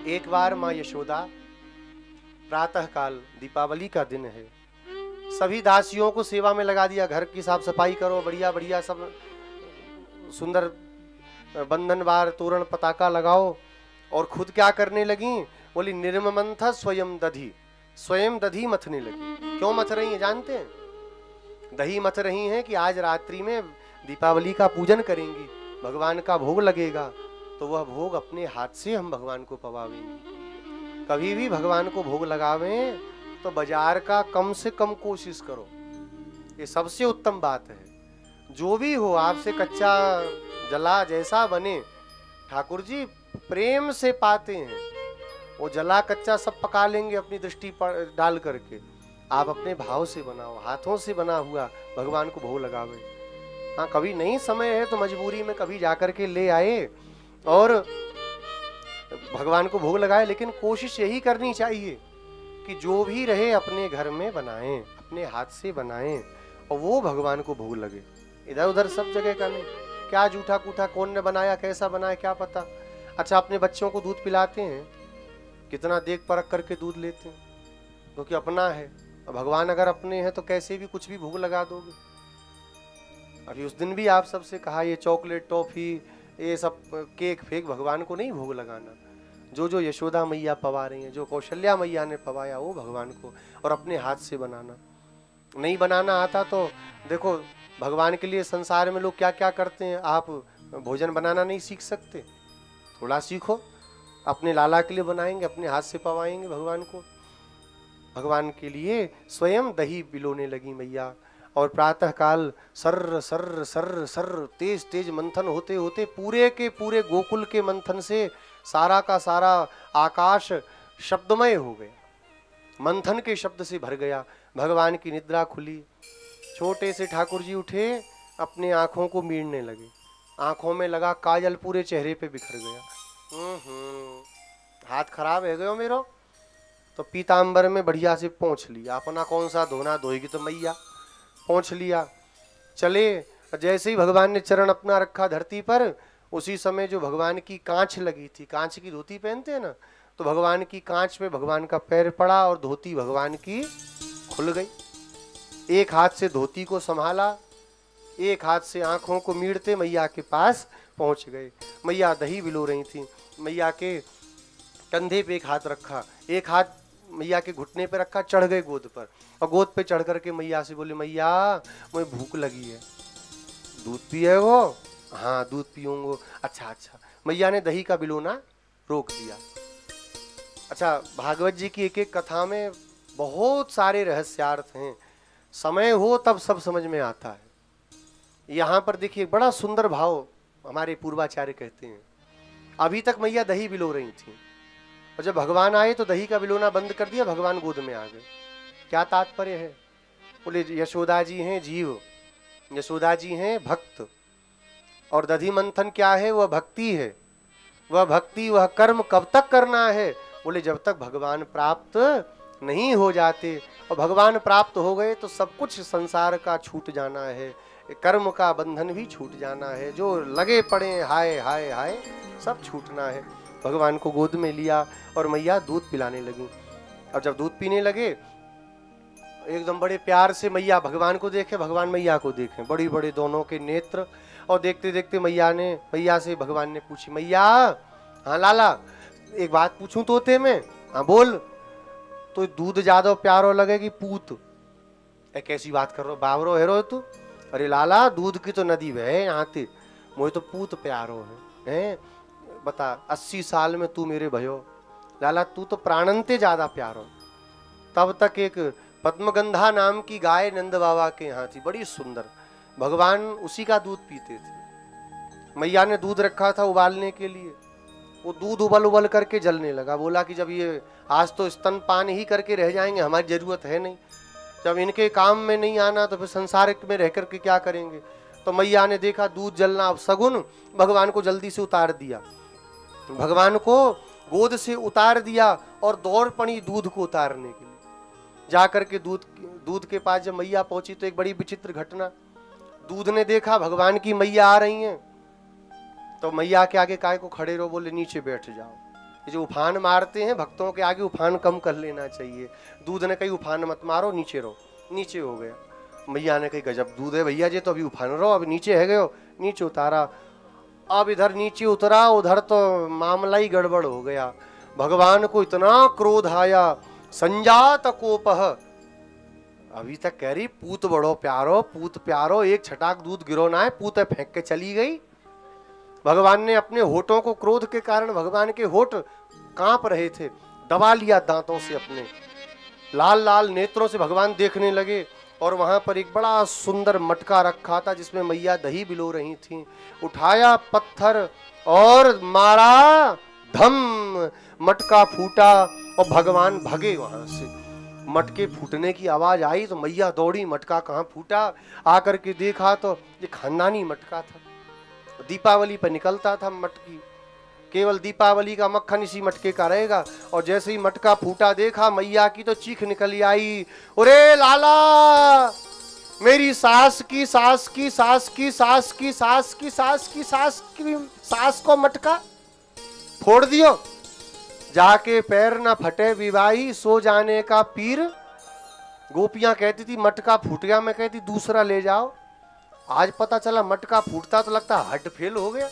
एक बार माँ यशोदा, प्रातः काल दीपावली का दिन है, सभी दासियों को सेवा में लगा दिया, घर की साफ सफाई करो, बढ़िया बढ़िया सब सुंदर बंधन बार तोरण पताका लगाओ। और खुद क्या करने लगी, बोली निर्ममंथ स्वयं दधी, स्वयं दधी मथने लगी। क्यों मथ रही हैं जानते हैं? दही मथ रही हैं कि आज रात्रि में दीपावली का पूजन करेंगी, भगवान का भोग लगेगा, तो वह भोग अपने हाथ से हम भगवान को पवावेंगे। कभी भी भगवान को भोग लगावें तो बाजार का कम से कम कोशिश करो, ये सबसे उत्तम बात है। जो भी हो आपसे कच्चा जला जैसा बने, ठाकुर जी प्रेम से पाते हैं, वो जला कच्चा सब पका लेंगे अपनी दृष्टि पर डाल करके। आप अपने भाव से बनाओ, हाथों से बना हुआ भगवान को भोग लगावे। हाँ, कभी नहीं समय है तो मजबूरी में कभी जाकर के ले आए और भगवान को भोग लगाए, लेकिन कोशिश यही करनी चाहिए कि जो भी रहे अपने घर में बनाएं, अपने हाथ से बनाएं और वो भगवान को भोग लगे। इधर उधर सब जगह का नहीं, क्या जूठा कूठा कौन ने बनाया, कैसा बनाया, क्या पता। अच्छा, अपने बच्चों को दूध पिलाते हैं, कितना देख परख करके दूध लेते हैं, क्योंकि अपना है। भगवान अगर अपने हैं तो कैसे भी कुछ भी भोग लगा दोगे। अभी उस दिन भी आप सबसे कहा ये चॉकलेट टॉफी ये सब केक फेक भगवान को नहीं भोग लगाना। जो जो यशोदा मैया पवा रही हैं, जो कौशल्या मैया ने पवाया वो भगवान को, और अपने हाथ से बनाना। नहीं बनाना आता तो देखो भगवान के लिए संसार में लोग क्या क्या करते हैं। आप भोजन बनाना नहीं सीख सकते, थोड़ा सीखो, अपने लाला के लिए बनाएंगे, अपने हाथ से पवाएंगे भगवान को। भगवान के लिए स्वयं दही बिलोने लगी मैया। और प्रातः काल सर्र सर्र सर्र सर्र तेज तेज मंथन होते होते पूरे के पूरे गोकुल के मंथन से सारा का सारा आकाश शब्दमय हो गया, मंथन के शब्द से भर गया। भगवान की निद्रा खुली, छोटे से ठाकुर जी उठे, अपने आंखों को मीड़ने लगे, आंखों में लगा काजल पूरे चेहरे पे बिखर गया। हाथ खराब है गयो मेरो, तो पीतांबर में बढ़िया से पोंछ लिया, अपना कौन सा धोना धोएगी तो मैया, पोंछ लिया। चले, जैसे ही भगवान ने चरण अपना रखा धरती पर, उसी समय जो भगवान की कांच लगी थी, कांच की धोती पहनते हैं ना, तो भगवान की कांच में भगवान का पैर पड़ा और धोती भगवान की खुल गई। एक हाथ से धोती को संभाला, एक हाथ से आंखों को मीड़ते मैया के पास पहुंच गए। मैया दही बिलो रही थी, मैया के कंधे पे एक हाथ रखा, एक हाथ मैया के घुटने पे रखा, चढ़ गए गोद पर, और गोद पे चढ़ करके मैया से बोले मैया मुझे भूख लगी है, दूध पिए हो? हाँ दूध पीऊंगो। अच्छा अच्छा, मैया ने दही का बिलोना रोक दिया। अच्छा, भागवत जी की एक एक कथा में बहुत सारे रहस्यार्थ हैं, समय हो तब सब समझ में आता है। यहाँ पर देखिए बड़ा सुंदर भाव हमारे पूर्वाचार्य कहते हैं। अभी तक मैया दही बिलो रही थी, और जब भगवान आए तो दही का बिलोना बंद कर दिया, भगवान गोद में आ गए। क्या तात्पर्य है? बोले यशोदा जी हैं जीव, यशोदा जी हैं भक्त, और दधी मंथन क्या है? वह भक्ति है। वह भक्ति, वह कर्म कब तक करना है? बोले जब तक भगवान प्राप्त नहीं हो जाते, और भगवान प्राप्त हो गए तो सब कुछ संसार का छूट जाना है, कर्म का बंधन भी छूट जाना है, जो लगे पड़े हाय हाय हाय सब छूटना है। भगवान को गोद में लिया और मैया दूध पिलाने लगी। और जब दूध पीने लगे, एकदम बड़े प्यार से मैया भगवान को देखे, भगवान मैया को देखे, बड़ी बड़े दोनों के नेत्र। और देखते देखते मैया से भगवान ने पूछी, मैया हाँ लाला एक बात पूछूं तोते में? हाँ बोल। तो दूध ज्यादा प्यारो लगे कि पूत? कैसी बात कर रहे हो, बावरो हेरो तू? अरे लाला दूध की तो नदी बहे यहाँ ते, मुझे तो पूत प्यारो है। बता 80 साल में तू मेरे भयो, लाला तू तो प्राणंते ज्यादा प्यारो। तब तक एक पद्मगंधा नाम की गाय नंद बाबा के यहाँ थी, बड़ी सुंदर, भगवान उसी का दूध पीते थे। मैया ने दूध रखा था उबालने के लिए, वो दूध उबल उबल करके जलने लगा। बोला कि जब ये आज तो स्तनपान ही करके रह जाएंगे, हमारी जरूरत है नहीं, जब इनके काम में नहीं आना तो फिर संसार में रह करके क्या करेंगे। तो मैया ने देखा दूध जलना अब सगुन, भगवान को जल्दी से उतार दिया, भगवान को गोद से उतार दिया और दौड़ पड़ी दूध को उतारने के लिए। जाकर के दूध के पास जब मैया पहुंची तो एक बड़ी विचित्र घटना, दूध ने देखा भगवान की मैया आ रही हैं, तो मैया के आगे काय को खड़े रहो, बोले नीचे बैठ जाओ। ये जो उफान मारते हैं भक्तों के आगे, उफान कम कर लेना चाहिए। दूध ने कही उफान मत मारो, नीचे रहो। नीचे हो गया। मैया ने कही गजब दूध है भैया जी, तो अभी उफान रहो, अभी नीचे है गए हो। नीचे उतारा। अब इधर नीचे उतरा, उधर तो मामला ही गड़बड़ हो गया। भगवान को इतना क्रोध आया, संजात कोपह। अभी तक कह रही पूत बड़ो प्यारो, पूत प्यारो, एक छटाक दूध गिरो ना है, पूत फेंक के चली गई। भगवान ने अपने होठों को, क्रोध के कारण भगवान के होठ कांप रहे थे, दबा लिया दांतों से अपने। लाल लाल नेत्रों से भगवान देखने लगे और वहां पर एक बड़ा सुंदर मटका रखा था जिसमें मैया दही बिलो रही थी। उठाया पत्थर और मारा, धम, मटका फूटा और भगवान भगे वहां से। मटके फूटने की आवाज आई तो मैया दौड़ी, मटका कहाँ फूटा। आकर के देखा तो ये खानदानी मटका था, दीपावली पर निकलता था मटकी, केवल दीपावली का मक्खन इसी मटके का रहेगा। और जैसे ही मटका फूटा देखा, मैया की तो चीख निकल आई, अरे लाला, मेरी सास की सास की सास की सास की सास की सास की सास की सास को मटका फोड़ दियो, जाके पैर न फटे विवाही, सो जाने का पीर। गोपियां कहती थी मटका फूट गया, मैं कहती दूसरा ले जाओ। आज पता चला मटका फूटता तो लगता हड्ड फेल हो गया।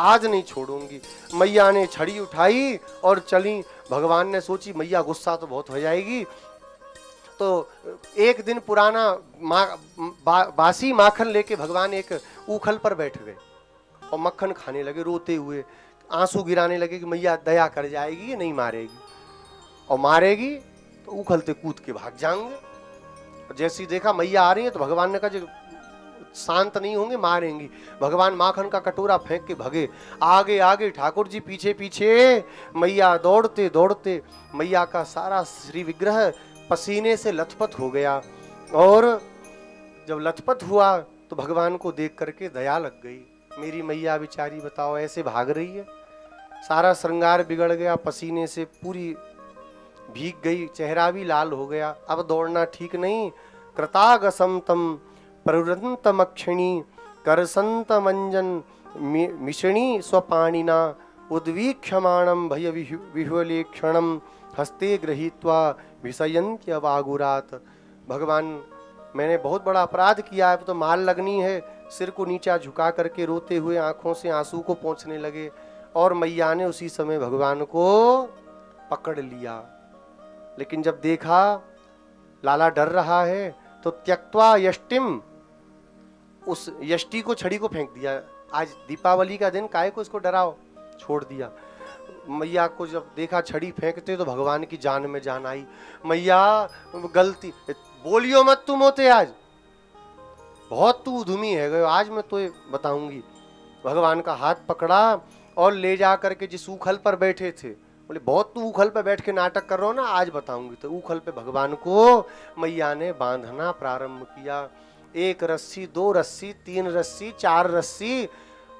आज नहीं छोड़ूंगी। मैया ने छड़ी उठाई और चली। भगवान ने सोची मैया गुस्सा तो बहुत हो जाएगी, तो एक दिन पुराना बासी माखन लेके भगवान एक ऊखल पर बैठ गए और मक्खन खाने लगे, रोते हुए आंसू गिराने लगे कि मैया दया कर जाएगी, ये नहीं मारेगी, और मारेगी तो उखलते कूद के भाग जाएंगे। जैसे ही देखा मैया आ रही है तो भगवान ने कहा शांत नहीं होंगे, मारेंगी। भगवान माखन का कटोरा फेंक के भगे। आगे आगे ठाकुर जी पीछे पीछे, मैया दौड़ते दौड़ते। मैया का सारा श्री विग्रह पसीने से लथपथ हो गया और जब लथपथ हुआ तो भगवान को देख करके दया लग गई। मेरी मैया बेचारी बताओ ऐसे भाग रही है, सारा श्रृंगार बिगड़ गया, पसीने से पूरी भीग गई, चेहरा भी लाल हो गया। अब दौड़ना ठीक नहीं। कृतागसम तम प्रवृंतमक्षिणी करसंत मंजन मिषणी स्वपाणिना उद्वीक्षमाणम भय विह्वलेक्षणम हस्ते गृहीत्वा विषयन्त्यवागुरात। भगवान मैंने बहुत बड़ा अपराध किया है, तो माल लगनी है। सिर को नीचा झुका करके रोते हुए आंखों से आंसू को पोंछने लगे और मैया ने उसी समय भगवान को पकड़ लिया। लेकिन जब देखा लाला डर रहा है तो त्यक्त्वा यष्टिम, उस यष्टि को, छड़ी को फेंक दिया। आज दीपावली का दिन, काहे को इसको डराओ, छोड़ दिया। मैया को जब देखा छड़ी फेंकते तो भगवान की जान में जान आई। मैया गलती, बोलियो मत तुम होते, आज बहुत तू उधमी है गयो, आज मैं तो बताऊंगी। भगवान का हाथ पकड़ा और ले जा करके जिस ऊखल पर बैठे थे, बोले बहुत तू ऊखल पर बैठ के नाटक कर रहा हो ना, आज बताऊंगी। तो ऊखल पे भगवान को मैया ने बांधना प्रारंभ किया। एक रस्सी, दो रस्सी, तीन रस्सी, चार रस्सी,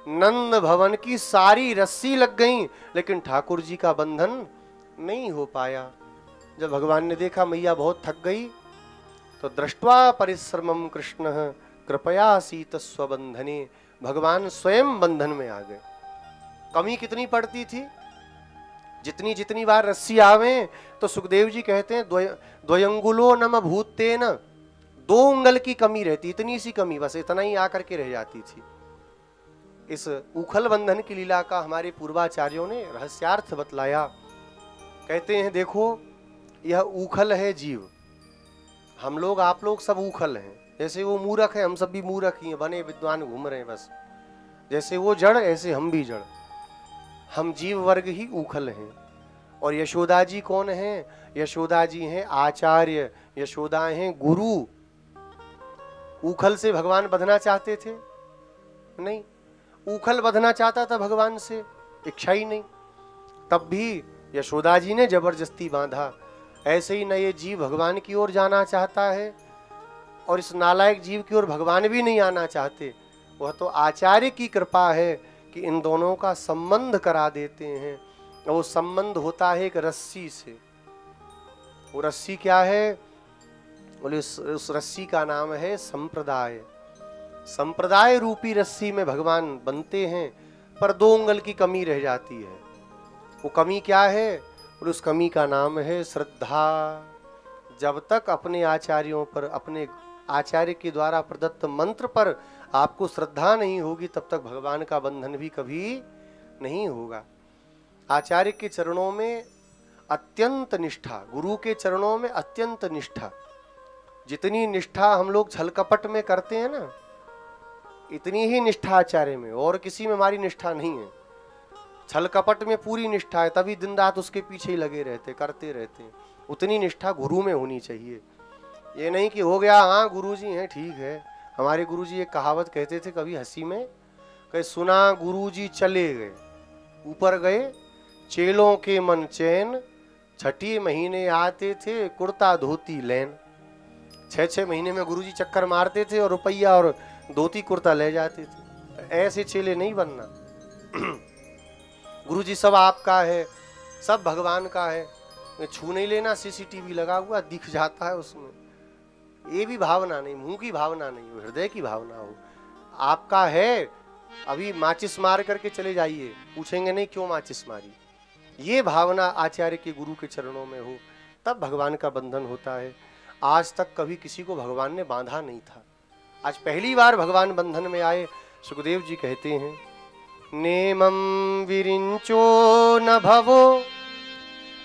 नंद भवन की सारी रस्सी लग गई, लेकिन ठाकुर जी का बंधन नहीं हो पाया। जब भगवान ने देखा मैया बहुत थक गई तो दृष्ट्वा परिश्रमम कृष्ण कृपया सीत स्वबंधने, भगवान स्वयं बंधन में आ गए। कमी कितनी पड़ती थी, जितनी जितनी बार रस्सी आवे तो सुखदेव जी कहते हैं द्वयंगुलो नम भूतेन, 2 उंगल की कमी रहती, इतनी सी कमी, बस इतना ही आकर के रह जाती थी। इस उखल बंधन की लीला का हमारे पूर्वाचार्यों ने रहस्यार्थ बतलाया। कहते हैं देखो यह उखल है जीव, हम लोग आप लोग सब उखल हैं। जैसे वो मूर्ख है, हम सब भी मूर्ख ही हैं, बने विद्वान घूम रहे हैं बस। जैसे वो जड़, ऐसे हम भी जड़, हम जीव वर्ग ही उखल हैं। और यशोदा जी कौन हैं? यशोदा जी हैं आचार्य, यशोदा हैं गुरु। उखल से भगवान बंधना चाहते थे? नहीं। उखल बंधना चाहता था भगवान से? इच्छा ही नहीं। तब भी यशोदा जी ने जबरदस्ती बांधा। ऐसे ही न ये जीव भगवान की ओर जाना चाहता है और इस नालायक जीव की ओर भगवान भी नहीं आना चाहते। वह तो आचार्य की कृपा है कि इन दोनों का संबंध करा देते हैं। और वो संबंध होता है एक रस्सी से। वो रस्सी क्या है? बोले उस रस्सी का नाम है संप्रदाय। संप्रदाय रूपी रस्सी में भगवान बनते हैं, पर 2 उंगल की कमी रह जाती है। वो कमी क्या है? और उस कमी का नाम है श्रद्धा। जब तक अपने आचार्यों पर, अपने आचार्य के द्वारा प्रदत्त मंत्र पर आपको श्रद्धा नहीं होगी, तब तक भगवान का बंधन भी कभी नहीं होगा। आचार्य के चरणों में अत्यंत निष्ठा, गुरु के चरणों में अत्यंत निष्ठा। जितनी निष्ठा हम लोग छल कपट में करते हैं ना, इतनी ही निष्ठा आचार्य में, और किसी में हमारी निष्ठा नहीं है। छल कपट में पूरी निष्ठा है, तभी दिन रात उसके पीछे ही लगे रहते, करते रहते हैं। उतनी निष्ठा गुरु में होनी चाहिए। ये नहीं कि हो गया, हाँ गुरुजी हैं ठीक है। हमारे गुरुजी एक कहावत कहते थे कभी हंसी में, कहे सुना गुरुजी चले गए, ऊपर गए चेलों के मन चैन, छठी महीने आते थे कुर्ता धोती लेन। 6-6 महीने में गुरुजी चक्कर मारते थे और रुपया और धोती कुर्ता ले जाते थे। ऐसे चेले नहीं बनना। गुरुजी सब आपका है, सब भगवान का है, छू नहीं लेना, सीसीटीवी लगा हुआ दिख जाता है उसमें। ये भी भावना नहीं, मुंह की भावना नहीं हो, हृदय की भावना हो। आपका है, अभी माचिस मार करके चले जाइए, पूछेंगे नहीं क्यों माचिस मारी। ये भावना आचार्य के गुरु के चरणों में हो, तब भगवान का बंधन होता है। आज तक कभी किसी को भगवान ने बांधा नहीं था, आज पहली बार भगवान बंधन में आए। सुखदेव जी कहते हैं, नेमं विरिंचो न भवो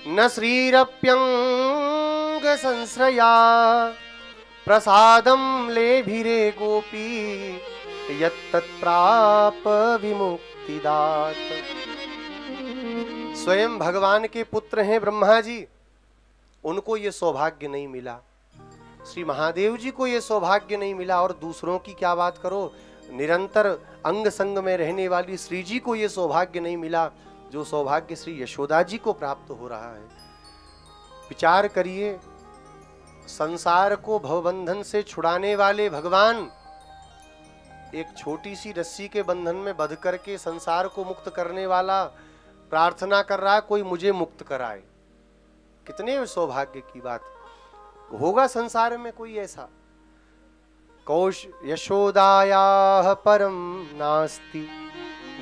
न श्रीरप्यंग संश्रया, प्रसादम लेभिरे गोपी यत्तत्प्राप विमुक्तिदात। स्वयं भगवान के पुत्र हैं ब्रह्मा जी, उनको ये सौभाग्य नहीं मिला। श्री महादेव जी को ये सौभाग्य नहीं मिला, और दूसरों की क्या बात करो, निरंतर अंग संग में रहने वाली श्री जी को ये सौभाग्य नहीं मिला, जो सौभाग्य श्री यशोदा जी को प्राप्त हो रहा है। विचार करिए, संसार को भवबंधन से छुड़ाने वाले भगवान एक छोटी सी रस्सी के बंधन में बंध करके संसार को मुक्त करने वाला प्रार्थना कर रहा है, कोई मुझे मुक्त कराए। कितने सौभाग्य की बात होगा संसार में कोई ऐसा। कौश यशोदायाः परम नास्ति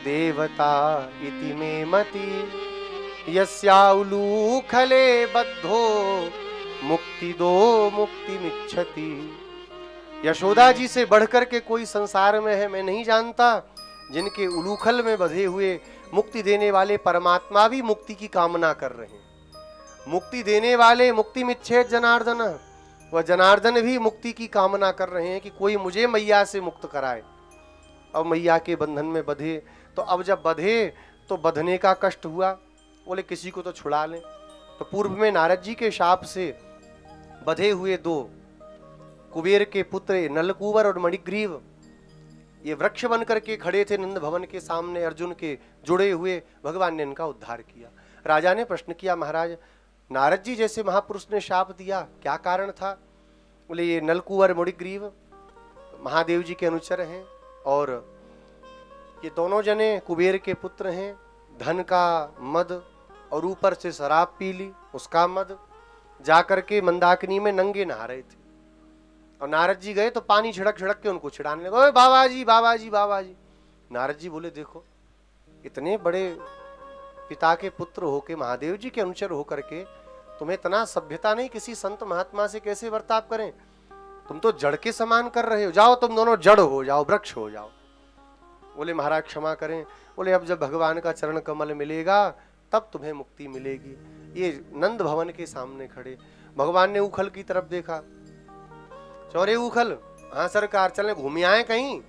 देवता इति मे मति, यस्याउलूखले बद्धो मुक्ति दो मुक्ति मिच्छति। यशोदा जी से बढ़कर के कोई संसार में है मैं नहीं जानता, जिनके उलूखल में बंधे हुए मुक्ति देने वाले परमात्मा भी मुक्ति की कामना कर रहे हैं। मुक्ति देने वाले मुक्ति मिच्छेद जनार्दन, वह जनार्दन भी मुक्ति की कामना कर रहे हैं कि कोई मुझे मैया से मुक्त कराए। अब मैया के बंधन में बंधे, तो अब जब बंधे तो बंधने का कष्ट हुआ, बोले किसी को तो छुड़ा लें। तो पूर्व में नारद जी के शाप से बंधे हुए दो कुबेर के पुत्र नलकूबर और मणिग्रीव, ये वृक्ष बन करके खड़े थे नंद भवन के सामने, अर्जुन के जुड़े हुए। भगवान ने इनका उद्धार किया। राजा ने प्रश्न किया, महाराज नारद जी जैसे महापुरुष ने शाप दिया, क्या कारण था? बोले ये नलकूबर मणिग्रीव महादेव जी के अनुचर हैं, और ये दोनों जने कुबेर के पुत्र हैं। धन का मद और ऊपर से शराब पी ली, उसका मद, जाकर के मंदाकिनी में नंगे नहा रहे थे। और नारद जी गए तो पानी छिड़क छिड़क के उनको छिड़ाने लगे, ओए बाबा जी बाबा जी बाबा जी। नारद जी बोले देखो, इतने बड़े पिता के पुत्र होके, महादेव जी के अनुचर होकर के तुम्हें इतना सभ्यता नहीं, किसी संत महात्मा से कैसे बर्ताव करें? तुम तो जड़ के समान कर रहे हो, जाओ तुम दोनों जड़ हो जाओ, वृक्ष हो जाओ। बोले महाराज क्षमा करें। बोले अब जब भगवान का चरण कमल मिलेगा तब तुम्हें मुक्ति मिलेगी। ये नंद भवन के सामने खड़े, भगवान ने उखल की तरफ देखा, चौरे उखल, हाँ सरकार चले घूम आए कहीं,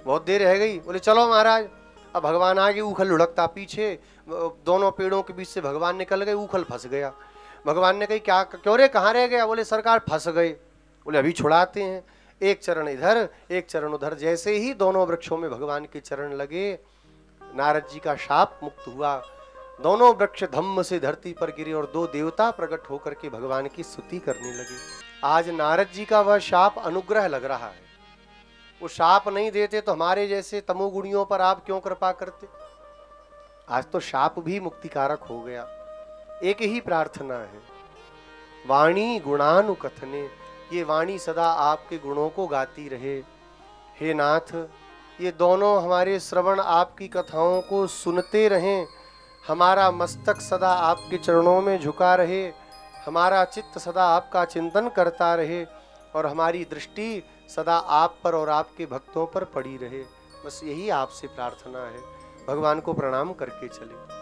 बहुत देर रह गई। बोले चलो महाराज। अब भगवान आगे, उखल लुढ़कता पीछे, दोनों पेड़ों के बीच से भगवान निकल गए, उखल फंस गया। भगवान ने कही क्या क्यों रे, कहाँ रह गया? बोले सरकार फंस गए। बोले अभी छुड़ाते हैं, एक चरण इधर एक चरण उधर। जैसे ही दोनों वृक्षों में भगवान के चरण लगे, नारद जी का शाप मुक्त हुआ। दोनों वृक्ष धम्म से धरती पर गिरे और दो देवता प्रकट होकर के भगवान की स्तुति करने लगे। आज नारद जी का वह शाप अनुग्रह लग रहा है। वो शाप नहीं देते तो हमारे जैसे तमोगुणियों पर आप क्यों कृपा करते? आज तो शाप भी मुक्तिकारक हो गया। एक ही प्रार्थना है, वाणी गुणानुकथने, ये वाणी सदा आपके गुणों को गाती रहे। हे नाथ, ये दोनों हमारे श्रवण आपकी कथाओं को सुनते रहें, हमारा मस्तक सदा आपके चरणों में झुका रहे, हमारा चित्त सदा आपका चिंतन करता रहे और हमारी दृष्टि सदा आप पर और आपके भक्तों पर पड़ी रहे। बस यही आपसे प्रार्थना है। भगवान को प्रणाम करके चले।